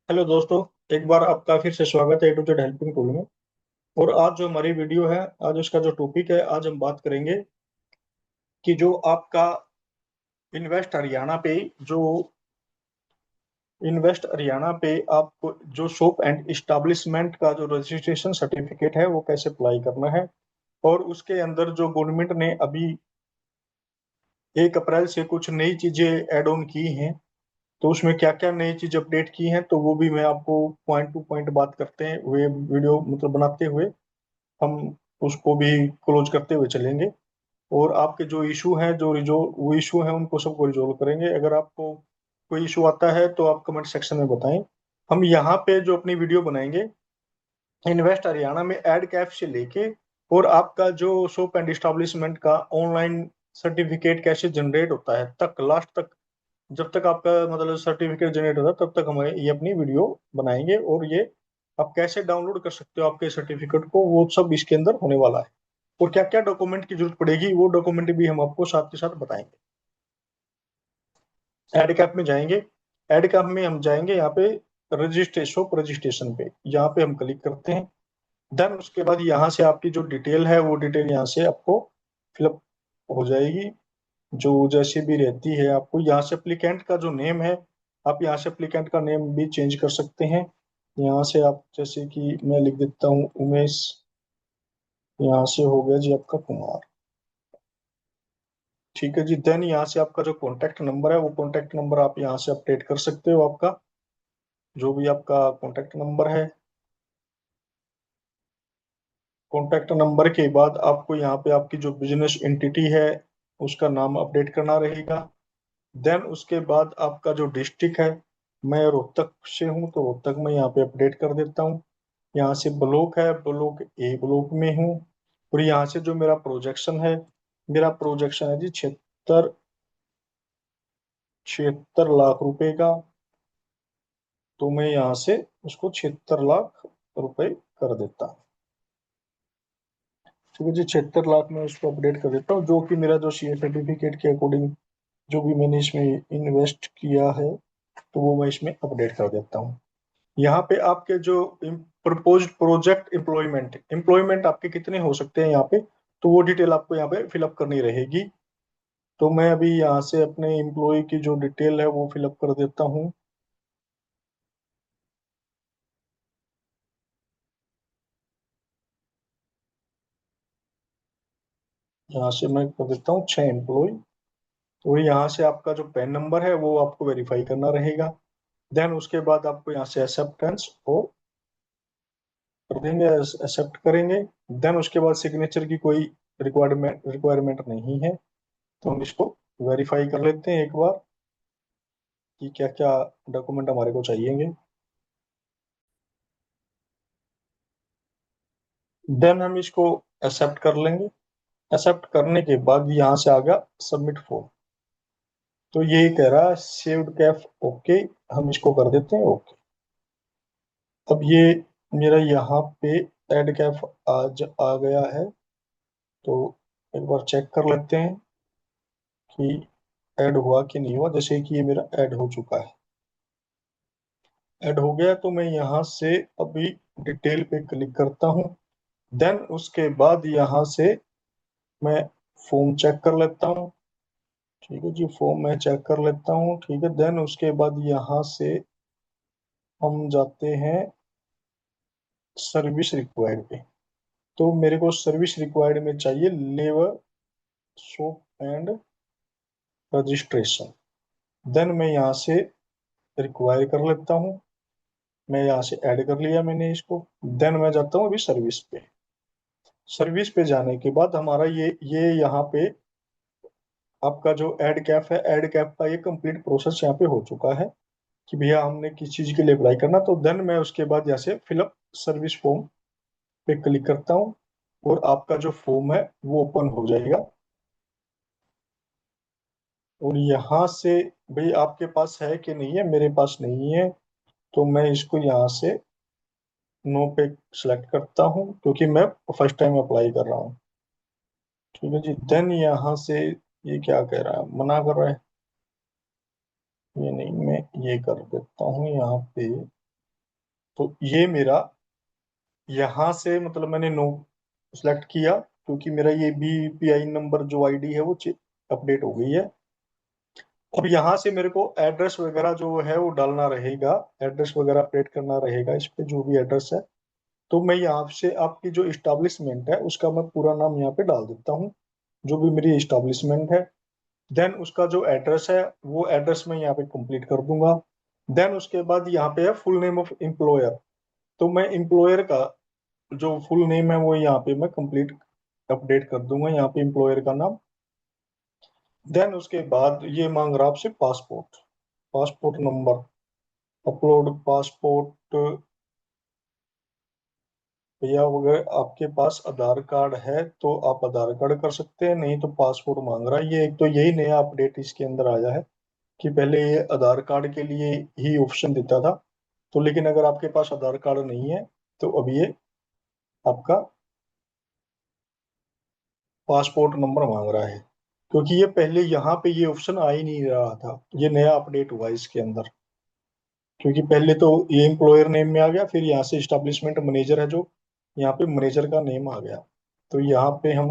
Hello दोस्तों। एक बार आपका फिर से स्वागत है ए टू जेड हेल्पिंग टूल में। और आज जो हमारी वीडियो है, आज उसका जो टॉपिक है, आज हम बात करेंगे कि जो आपका इन्वेस्ट हरियाणा पे जो इन्वेस्ट हरियाणा पे आपको जो शॉप एंड इस्टेब्लिशमेंट का जो रजिस्ट्रेशन सर्टिफिकेट है वो कैसे अप्लाई करना है। और उसके अंदर जो गवर्नमेंट ने अभी 1 अप्रैल से कुछ नई चीजें ऐड ऑन की हैं, तो उसमें क्या क्या नई चीज अपडेट की हैं, तो वो भी मैं आपको पॉइंट टू पॉइंट बात करते हुए वीडियो मतलब बनाते हुए हम उसको भी क्लोज करते हुए चलेंगे। और आपके जो इशू हैं, जो रिजोल्व वो इशू हैं, उनको सबको रिजोल्व करेंगे। अगर आपको कोई इशू आता है तो आप कमेंट सेक्शन में बताएं। हम यहाँ पे जो अपनी वीडियो बनाएंगे, इन्वेस्ट हरियाणा में ऐड कैप से लेके और आपका जो शॉप एंड इस्टेब्लिशमेंट का ऑनलाइन सर्टिफिकेट कैसे जनरेट होता है तक, लास्ट तक, जब तक आपका मतलब सर्टिफिकेट जनरेट होता है तब तक हम ये अपनी वीडियो बनाएंगे। और ये आप कैसे डाउनलोड कर सकते हो आपके सर्टिफिकेट को, वो सब इसके अंदर होने वाला है। और क्या क्या डॉक्यूमेंट की जरूरत पड़ेगी वो डॉक्यूमेंट भी हम आपको साथ के साथ बताएंगे। एड कैप में जाएंगे। एड कैप में हम जाएंगे यहाँ पे रजिस्ट्रेशन पे, यहाँ पे हम क्लिक करते हैं। देन उसके बाद यहाँ से आपकी जो डिटेल है वो डिटेल यहाँ से आपको फिलअप हो जाएगी, जो जैसे भी रहती है। आपको यहाँ से एप्लीकेंट का जो नेम है, आप यहाँ से एप्लीकेंट का नेम भी चेंज कर सकते हैं। यहाँ से आप जैसे कि मैं लिख देता हूँ उमेश, यहाँ से हो गया जी आपका कुमार। ठीक है जी। देन यहाँ से आपका जो कॉन्टैक्ट नंबर है वो कॉन्टैक्ट नंबर आप यहाँ से अपडेट कर सकते हो, आपका जो भी आपका कॉन्टैक्ट नंबर है। कॉन्टैक्ट नंबर के बाद आपको यहाँ पे आपकी जो बिजनेस एंटिटी है उसका नाम अपडेट करना रहेगा। देन उसके बाद आपका जो डिस्ट्रिक्ट है, मैं रोहतक से हूँ तो रोहतक में यहाँ पे अपडेट कर देता हूँ। यहाँ से ब्लॉक है, ब्लॉक ए ब्लॉक में हूँ। और यहाँ से जो मेरा प्रोजेक्शन है, मेरा प्रोजेक्शन है जी 76 लाख रुपए का। तो मैं यहाँ से उसको 76 लाख रुपए कर देता हूँ। ठीक है जी, 76 लाख में उसको अपडेट कर देता हूँ, जो कि मेरा जो सी सर्टिफिकेट के अकॉर्डिंग जो भी मैंने इसमें इन्वेस्ट किया है तो वो मैं इसमें अपडेट कर देता हूँ। यहाँ पे आपके जो प्रपोज्ड प्रोजेक्ट एम्प्लॉयमेंट एम्प्लॉयमेंट आपके कितने हो सकते हैं यहाँ पे, तो वो डिटेल आपको यहाँ पे फिलअप करनी रहेगी। तो मैं अभी यहाँ से अपने एम्प्लॉय की जो डिटेल है वो फिलअप कर देता हूँ। यहाँ से मैं कर देता हूँ 6 एम्प्लॉय। तो यहाँ से आपका जो पैन नंबर है वो आपको वेरीफाई करना रहेगा। देन उसके बाद आपको यहाँ से एक्सेप्टेंस और कर देंगे, एक्सेप्ट करेंगे। देन उसके बाद सिग्नेचर की कोई रिक्वायरमेंट नहीं है। तो हम इसको वेरीफाई कर लेते हैं एक बार कि क्या क्या डॉक्यूमेंट हमारे को चाहिएंगे। देन हम इसको एक्सेप्ट कर लेंगे। एक्सेप्ट करने के बाद यहाँ से आ गया सबमिट फॉर्म। तो ये कह रहा है सेव्ड कैफ ओके, हम इसको कर देते हैं ओके। अब ये मेरा यहाँ पे एड कैफ आज आ गया है। तो एक बार चेक कर लेते हैं कि ऐड हुआ कि नहीं हुआ। जैसे कि ये मेरा ऐड हो चुका है, ऐड हो गया। तो मैं यहाँ से अभी डिटेल पे क्लिक करता हूँ। देन उसके बाद यहाँ से मैं फॉर्म चेक कर लेता हूँ। ठीक है जी, फॉर्म मैं चेक कर लेता हूँ। ठीक है। देन उसके बाद यहाँ से हम जाते हैं सर्विस रिक्वायर्ड पे। तो मेरे को सर्विस रिक्वायर्ड में चाहिए labour shop and registration. Then मैं यहाँ से रिक्वायर कर लेता हूँ। मैं यहाँ से ऐड कर लिया मैंने इसको। देन मैं जाता हूँ अभी सर्विस पे। सर्विस पे जाने के बाद हमारा ये यहाँ पे आपका जो एड कैप है, एड कैप का ये कंप्लीट प्रोसेस यहाँ पे हो चुका है कि भैया हमने किस चीज के लिए अप्लाई करना। तो देन मैं उसके बाद यहाँ से फिलअप सर्विस फॉर्म पे क्लिक करता हूँ और आपका जो फॉर्म है वो ओपन हो जाएगा। और यहाँ से भाई आपके पास है कि नहीं है, मेरे पास नहीं है। तो मैं इसको यहाँ से नो पे सिलेक्ट करता हूँ क्योंकि मैं फर्स्ट टाइम अप्लाई कर रहा हूँ। ठीक है जी। देन यहाँ से ये क्या कह रहा है, मना कर रहा है। ये नहीं, मैं ये कर देता हूँ यहाँ पे। तो ये मेरा यहाँ से मतलब मैंने नो सेलेक्ट किया, क्योंकि मेरा ये बीपीआई नंबर जो आईडी है वो अपडेट हो गई है। अब यहाँ से मेरे को एड्रेस वगैरह जो है वो डालना रहेगा, एड्रेस वगैरह अपडेट करना रहेगा इस पे, जो भी एड्रेस है। तो मैं यहाँ से आपकी जो इस्टेब्लिशमेंट है उसका मैं पूरा नाम यहाँ पे डाल देता हूँ, जो भी मेरी इस्टेब्लिशमेंट है। देन उसका जो एड्रेस है वो एड्रेस मैं यहाँ पे कंप्लीट कर दूंगा। देन उसके बाद यहाँ पे है फुल नेम ऑफ एम्प्लॉयर। तो मैं एम्प्लॉयर का जो फुल नेम है वो यहाँ पे मैं कंप्लीट अपडेट कर दूंगा, यहाँ पे एम्प्लॉयर का नाम। देन उसके बाद ये मांग रहा आपसे passport, passport number, upload passport. भैया अगर आपके पास आधार कार्ड है तो आप आधार कार्ड कर सकते हैं, नहीं तो पासपोर्ट मांग रहा है। ये एक तो यही नया अपडेट इसके अंदर आया है कि पहले ये आधार कार्ड के लिए ही ऑप्शन देता था, तो लेकिन अगर आपके पास आधार कार्ड नहीं है तो अब ये आपका पासपोर्ट नंबर मांग रहा है, क्योंकि ये पहले यहाँ पे ये ऑप्शन आ ही नहीं रहा था। ये नया अपडेट हुआ है इसके अंदर, क्योंकि पहले तो ये एम्प्लॉयर नेम में आ गया, फिर यहाँ से इस्टेब्लिशमेंट मैनेजर है जो, यहाँ पे मैनेजर का नेम आ गया। तो यहाँ पे हम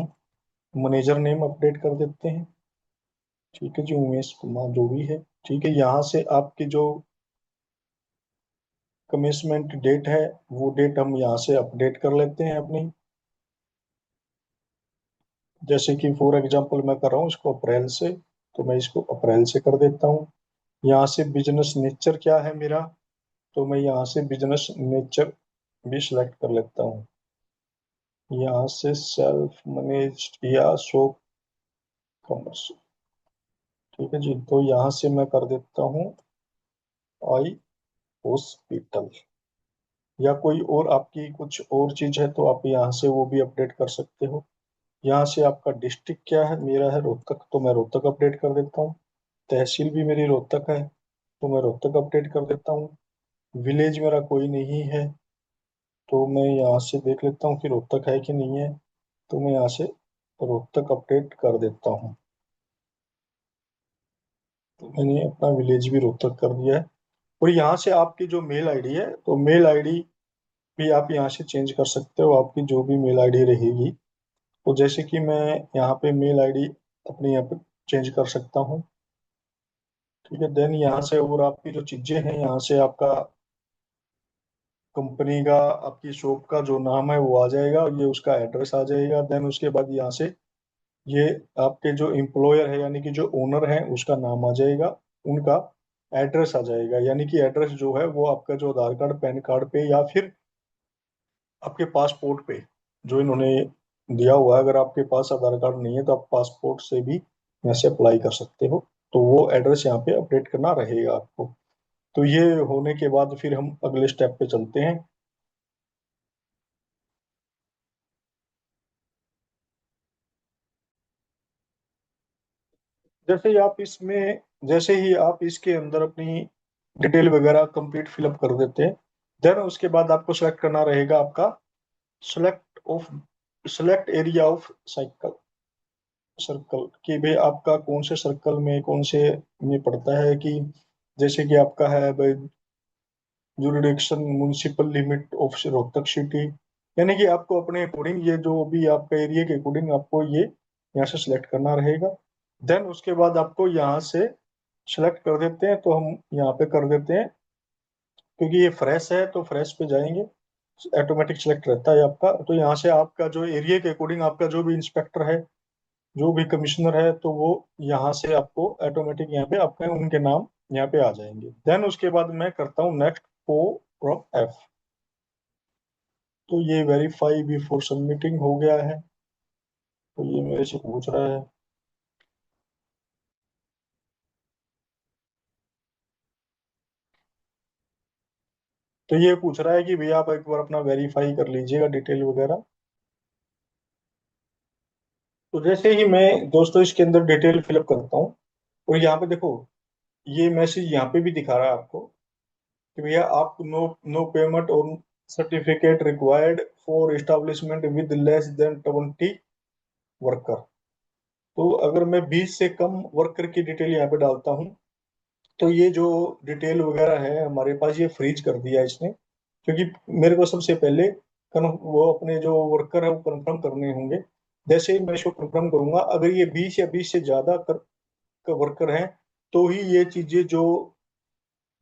मैनेजर नेम अपडेट कर देते हैं। ठीक है जी, उमेश कुमार जो भी है। ठीक है, यहाँ से आपकी जो कमिटमेंट डेट है वो डेट हम यहाँ से अपडेट कर लेते हैं अपनी। जैसे कि फॉर एग्जांपल मैं कर रहा हूँ इसको अप्रैल से, तो मैं इसको अप्रैल से कर देता हूँ। यहाँ से बिजनेस नेचर क्या है मेरा, तो मैं यहाँ से बिजनेस नेचर भी सिलेक्ट कर लेता हूँ। यहाँ से सेल्फ मैनेज्ड या शो कॉमर्स। ठीक है जी, तो यहाँ से मैं कर देता हूँ आई हॉस्पिटल, या कोई और आपकी कुछ और चीज है तो आप यहाँ से वो भी अपडेट कर सकते हो। यहाँ से आपका डिस्ट्रिक्ट क्या है, मेरा है रोहतक, तो मैं रोहतक अपडेट कर देता हूँ। तहसील भी मेरी रोहतक है, तो मैं रोहतक अपडेट कर देता हूँ। विलेज मेरा कोई नहीं है, तो मैं यहाँ से देख लेता हूँ कि रोहतक है कि नहीं है, तो मैं यहाँ से रोहतक अपडेट कर देता हूँ। तो मैंने अपना विलेज भी रोहतक कर दिया है। और यहाँ से आपकी जो मेल आईडी है, तो मेल आईडी भी आप यहाँ से चेंज कर सकते हो, आपकी जो भी मेल आईडी रहेगी। तो जैसे कि मैं यहाँ पे मेल आईडी अपनी यहाँ पे चेंज कर सकता हूँ। ठीक है, देन यहाँ से और आपकी जो चीजें हैं, यहाँ से आपका कंपनी का, आपकी शॉप का जो नाम है वो आ जाएगा, ये उसका एड्रेस आ जाएगा। देन उसके बाद यहाँ से ये आपके जो एम्प्लॉयर है यानी कि जो ओनर है उसका नाम आ जाएगा, उनका एड्रेस आ जाएगा। यानी कि एड्रेस जो है वो आपका जो आधार कार्ड पैन कार्ड पे या फिर आपके पासपोर्ट पे जो इन्होंने दिया हुआ है, अगर आपके पास आधार कार्ड नहीं है तो आप पासपोर्ट से भी यहाँ से अप्लाई कर सकते हो। तो वो एड्रेस यहाँ पे अपडेट करना रहेगा आपको। तो ये होने के बाद फिर हम अगले स्टेप पे चलते हैं। जैसे ही आप इसमें जैसे ही आप इसके अंदर अपनी डिटेल वगैरह कंप्लीट फिलअप कर देते हैं, देन उसके बाद आपको सेलेक्ट करना रहेगा आपका select of select area of cycle circle, कि भाई आपका कौन से सर्कल में कौन से में पड़ता है। कि जैसे कि आपका है भाई jurisdiction municipal limit of Rohtak city, यानी कि आपको अपने अकॉर्डिंग ये जो भी आपका एरिया के अकॉर्डिंग आपको ये यहाँ से सिलेक्ट करना रहेगा। देन उसके बाद आपको यहाँ से सिलेक्ट कर देते हैं, तो हम यहाँ पे कर देते हैं, क्योंकि ये फ्रेश है तो फ्रेश पे जाएंगे, ऑटोमेटिक सिलेक्ट रहता है आपका। तो यहाँ से आपका जो एरिया के अकॉर्डिंग आपका जो भी इंस्पेक्टर है, जो भी कमिश्नर है, तो वो यहाँ से आपको ऑटोमेटिक यहाँ पे आपके उनके नाम यहाँ पे आ जाएंगे। देन उसके बाद मैं करता हूँ नेक्स्ट को एफ। तो ये वेरीफाई बिफोर सबमिटिंग हो गया है, तो ये मेरे से पूछ रहा है। तो ये पूछ रहा है कि भैया आप एक बार अपना वेरीफाई कर लीजिएगा डिटेल वगैरह। तो जैसे ही मैं दोस्तों इसके अंदर डिटेल फिलअप करता हूँ, और यहाँ पे देखो ये मैसेज यहाँ पे भी दिखा रहा है आपको कि भैया आप नो नो पेमेंट और certificate required for establishment with less than 20 worker. तो अगर मैं 20 से कम वर्कर की डिटेल यहाँ पे डालता हूँ, तो ये जो डिटेल वगैरह है हमारे पास ये फ्रीज कर दिया इसने, क्योंकि मेरे को सबसे पहले वो अपने जो वर्कर है वो कंफर्म करने होंगे। जैसे ही मैं इसको कंफर्म करूंगा, अगर ये 20 या 20 से ज्यादा वर्कर हैं, तो ही ये चीजें जो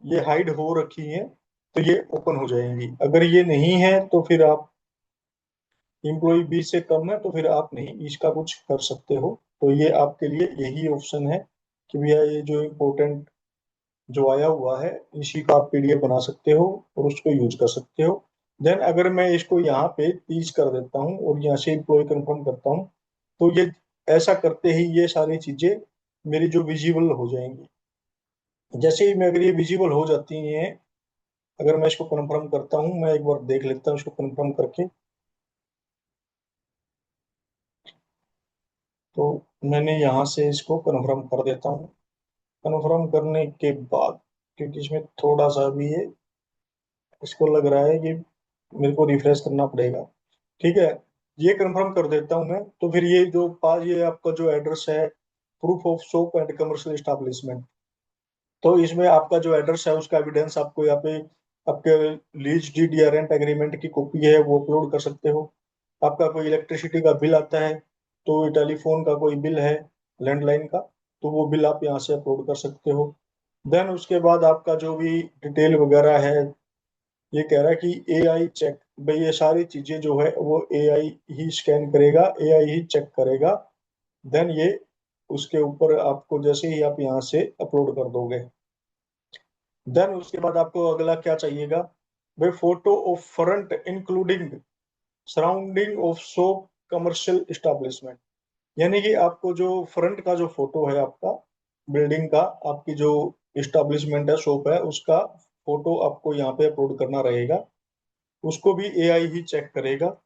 ये हाइड हो रखी हैं तो ये ओपन हो जाएंगी। अगर ये नहीं है तो फिर आप, एम्प्लॉय 20 से कम है तो फिर आप नहीं इसका कुछ कर सकते हो। तो ये आपके लिए यही ऑप्शन है कि भैया ये जो इम्पोर्टेंट जो आया हुआ है इसी का आप पीडीएफ बना सकते हो और उसको यूज कर सकते हो। देन अगर मैं इसको यहाँ पे 30 कर देता हूँ और यहाँ से एम्प्लॉय कंफर्म करता हूँ, तो ये ऐसा करते ही ये सारी चीजें मेरी जो विजिबल हो जाएंगी। जैसे ही मैं, अगर ये विजिबल हो जाती हैं, अगर मैं इसको कंफर्म करता हूँ, मैं एक बार देख लेता हूँ इसको कंफर्म करके। तो मैंने यहाँ से इसको कंफर्म कर देता हूँ। कंफर्म करने के बाद, क्योंकि इसमें थोड़ा सा भी ये इसको लग रहा है कि मेरे को रिफ्रेश करना पड़ेगा। ठीक है, ये कंफर्म कर देता हूँ मैं। तो फिर ये जो पास ये आपका जो एड्रेस है, proof of shop and commercial establishment, तो इसमें आपका जो एड्रेस है उसका एविडेंस आपको यहाँ पे, आपके लीज डीड या रेंट एग्रीमेंट की कॉपी है वो अपलोड कर सकते हो। आपका कोई इलेक्ट्रिसिटी का बिल आता है, तो टेलीफोन का कोई बिल है, लैंडलाइन का, तो वो बिल आप यहाँ से अपलोड कर सकते हो। देन उसके बाद आपका जो भी डिटेल वगैरह है, ये कह रहा है कि एआई चेक, भाई ये सारी चीजें जो है वो एआई ही स्कैन करेगा, एआई ही चेक करेगा। देन ये उसके ऊपर आपको जैसे ही आप यहाँ से अपलोड कर दोगे, देन उसके बाद आपको अगला क्या चाहिएगा, भाई photo of front including surrounding of shop commercial establishment. यानी कि आपको जो फ्रंट का जो फोटो है आपका, बिल्डिंग का, आपकी जो इस्टेब्लिशमेंट है, शॉप है, उसका फोटो आपको यहाँ पे अपलोड करना रहेगा। उसको भी एआई ही चेक करेगा।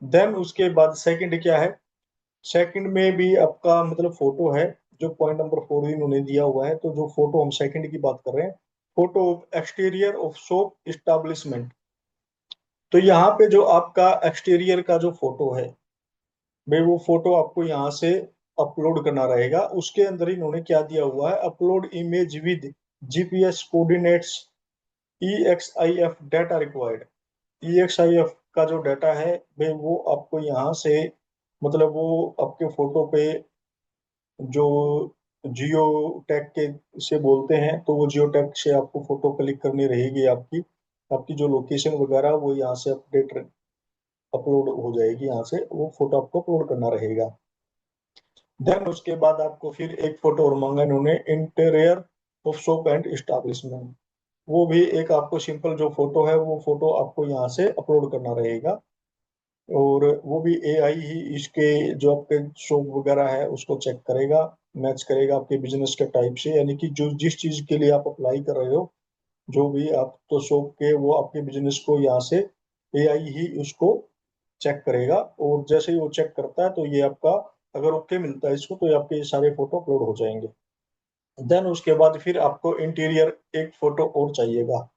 देन उसके बाद सेकंड क्या है, सेकंड में भी आपका मतलब फोटो है, जो पॉइंट नंबर 4 इन्होंने दिया हुआ है, तो जो फोटो हम सेकंड की बात कर रहे हैं, photo of exterior of shop establishment. तो यहाँ पे जो आपका एक्सटीरियर का जो फोटो है, भाई वो फोटो आपको यहाँ से अपलोड करना रहेगा। उसके अंदर इन्होंने क्या दिया हुआ है, upload image with GPS coordinates, EXIF data required. EXIF का जो डाटा है भाई वो आपको यहाँ से, मतलब वो आपके फोटो पे जो जियो टैग के से बोलते हैं, तो वो जियो टैग से आपको फोटो क्लिक करनी रहेगी। आपकी आपकी जो लोकेशन वगैरह वो यहाँ से अपडेट अपलोड हो जाएगी, यहाँ से वो फोटो आपको अपलोड करना रहेगा। देन उसके बाद आपको फिर एक फोटो और मांगा इन्होंने, interior of shop and establishment. वो भी एक आपको सिंपल जो फोटो है वो फोटो आपको यहाँ से अपलोड करना रहेगा। और वो भी एआई ही इसके जो आपके शॉप वगैरह है उसको चेक करेगा, मैच करेगा आपके बिजनेस के टाइप से। यानी कि जो जिस चीज के लिए आप अप्लाई कर रहे हो, जो भी आप तो शॉप के, वो आपके बिजनेस को यहाँ से एआई ही उसको चेक करेगा। और जैसे ही वो चेक करता है तो ये आपका, अगर ओके मिलता है इसको, तो ये आपके ये सारे फोटो अपलोड हो जाएंगे। देन उसके बाद फिर आपको इंटीरियर एक फोटो और चाहिएगा।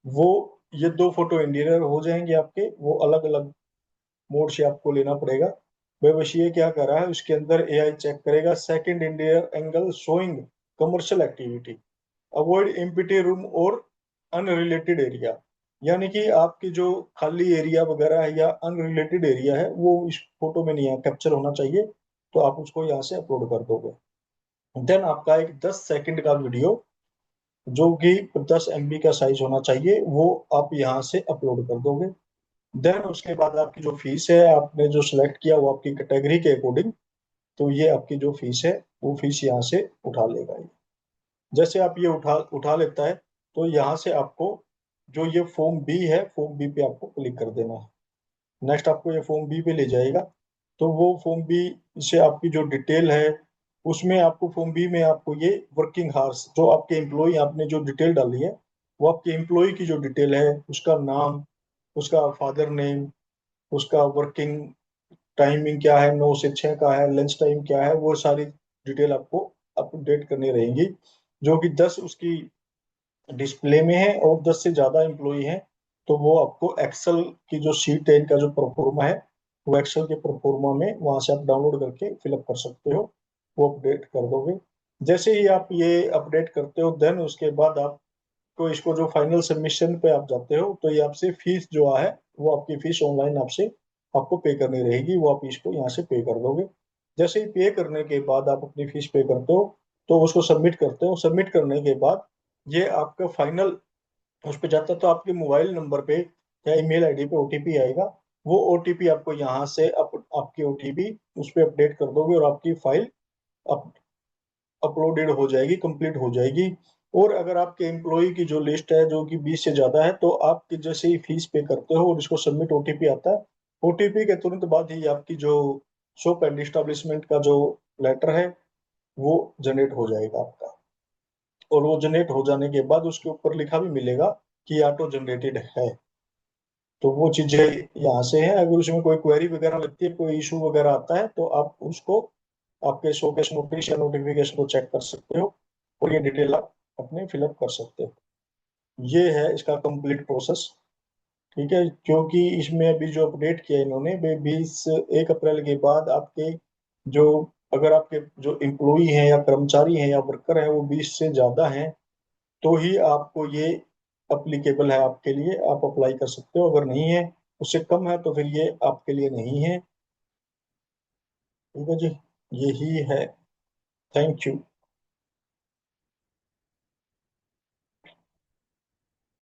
वो, ये दो फोटो इंटीरियर हो जाएंगे आपके, वो अलग अलग मोड से आपको लेना पड़ेगा। भाई बस ये क्या कर रहा है, उसके अंदर एआई चेक करेगा second interior angle showing commercial activity, avoid empty room और अनरिलेटेड एरिया। यानी कि आपकी जो खाली एरिया वगैरह है या अनरिलेटेड एरिया है वो इस फोटो में नहीं कैप्चर होना चाहिए, तो आप उसको यहाँ से अपलोड कर दोगे। देन आपका एक 10 सेकंड का वीडियो, जो कि 10 MB का साइज होना चाहिए, वो आप यहाँ से अपलोड कर दोगे। देन उसके बाद आपकी जो फीस है, आपने जो सिलेक्ट किया वो आपकी कैटेगरी के अकॉर्डिंग, तो ये आपकी जो फीस है वो फीस यहाँ से उठा लेगा ये। जैसे आप ये उठा उठा लेता है, तो यहाँ से आपको जो ये फॉर्म बी है, फॉर्म बी पे आपको क्लिक कर देना है। नेक्स्ट आपको ये फॉर्म बी पे ले जाएगा। तो वो फॉर्म बी से आपकी जो डिटेल है, उसमें आपको फॉर्म बी में आपको ये वर्किंग हार्स, जो आपके एम्प्लॉय आपने जो डिटेल डाली है, वो आपके एम्प्लॉय की जो डिटेल है, उसका नाम, उसका फादर नेम, उसका वर्किंग टाइमिंग क्या है, 9 से 6 का है, लंच टाइम क्या है, वो सारी डिटेल आपको अपडेट करनी रहेंगी। जो कि 10 उसकी डिस्प्ले में है और 10 से ज्यादा एम्प्लॉई हैं, तो वो आपको एक्सेल की जो शीट है, इनका जो प्रोफोर्मा है, वो एक्सेल के प्रोफोर्मा में वहां से आप डाउनलोड करके फिलअप कर सकते हो, वो अपडेट कर दोगे। जैसे ही आप ये अपडेट करते हो, देन उसके बाद आपको आपको इसको जो फाइनल सबमिशन पे आप जाते हो तो ये आपसे फीस जो है वो आपकी फीस ऑनलाइन आपसे आपको पे करनी रहेगी, वो आप इसको यहाँ से पे कर दोगे। जैसे ही पे करने के बाद आप अपनी फीस पे करते हो तो उसको सबमिट करते हो। सबमिट करने के बाद ये आपका फाइनल उस पर जाता है, तो आपके मोबाइल नंबर पे या ईमेल आईडी पे ओटीपी आएगा। वो ओटीपी आपको यहाँ से आपकी ओटीपी उस पर अपडेट कर दोगे और आपकी फाइल अप, अपलोडेड हो जाएगी, कंप्लीट हो जाएगी। और अगर आपके एम्प्लॉय की जो लिस्ट है जो कि 20 से ज्यादा है, तो आप जैसे ही फीस पे करते हो और इसको सबमिट ओटीपी आता है, ओटीपी के तुरंत बाद ही आपकी जो शॉप एंड इस्टेब्लिशमेंट का जो लेटर है वो जनरेट हो जाएगा आपका। और वो जनरेट हो जाने के बाद उसके ऊपर लिखा भी मिलेगा कि ऑटो जनरेटेड है। तो वो चीजें यहाँ से है। अगर उसमें कोई क्वेरी वगैरह लगती है, कोई इशू वगैरह आता है, तो आप उसको आपके शोकेस नोटिस या नोटिफिकेशन को चेक कर सकते हो और ये डिटेल आप अपने फिलअप कर सकते हो। ये है इसका कंप्लीट प्रोसेस। ठीक है, क्योंकि इसमें अभी जो अपडेट किया इन्होंने 1 अप्रैल के बाद आपके जो, अगर आपके जो एम्प्लॉई हैं या कर्मचारी हैं या वर्कर हैं वो 20 से ज्यादा हैं, तो ही आपको ये अप्लीकेबल है आपके लिए, आप अप्लाई कर सकते हो। अगर नहीं है, उससे कम है, तो फिर ये आपके लिए नहीं है। ठीक है जी, यही है। Thank you.